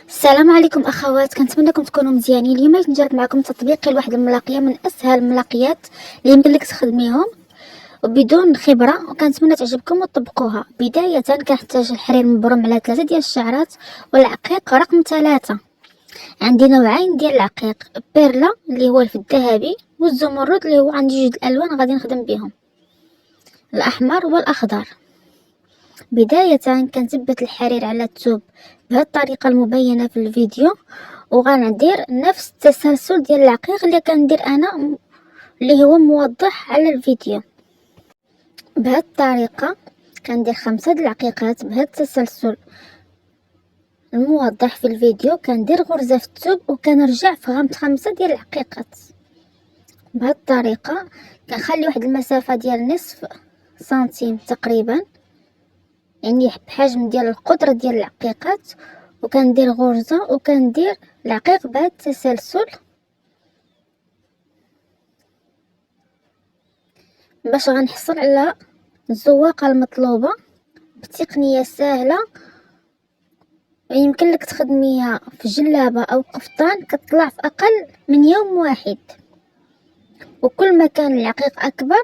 السلام عليكم اخوات، كنتمنىكم تكونوا مزيانين. اليوم غادي نجرب معكم تطبيق لواحد الملاقيه من اسهل الملاقيات اللي يمكن لك تخدميهم وبدون خبره، وكنتمنى تعجبكم وتطبقوها. بدايه كنحتاج الحرير مبروم على 3 ديال الشعرات، والعقيق رقم 3. عندي نوعين ديال العقيق، بيرلا اللي هو في الذهبي، والزمرد اللي هو عندي جوج الالوان غادي نخدم بهم، الاحمر والاخضر. بداية كنثبت الحرير على الثوب بهذه الطريقة المبينة في الفيديو، وغندير نفس التسلسل ديال العقيق اللي كندير انا اللي هو موضح على الفيديو. بهذه الطريقة كندير 5 د العقيقات بهذا التسلسل الموضح في الفيديو، كندير غرزة في الثوب وكنرجع في 5 ديال العقيقات. بهذه الطريقة كنخلي واحد المسافة ديال نصف سنتيم تقريبا، يعني بحجم ديال القدرة ديال العقيقات، وكندير غرزة وكندير العقيق بهذا التسلسل باش غنحصل على الزواقة المطلوبة بتقنية سهلة. يمكن لك تخدميها في جلابة او قفطان كتطلع في اقل من يوم واحد، وكل ما كان العقيق اكبر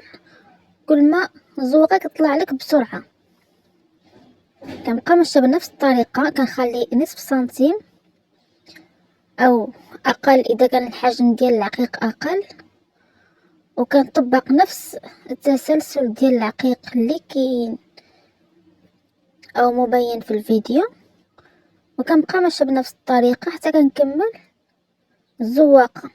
كل ما الزواقة كتطلع لك بسرعة. كنبقى ماشيه بنفس الطريقه، كنخلي نصف سنتيم او اقل اذا كان الحجم ديال العقيق اقل، وكنطبق نفس التسلسل ديال العقيق اللي كاين او مبين في الفيديو، وكنبقى ماشيه بنفس الطريقه حتى كنكمل الزواقه.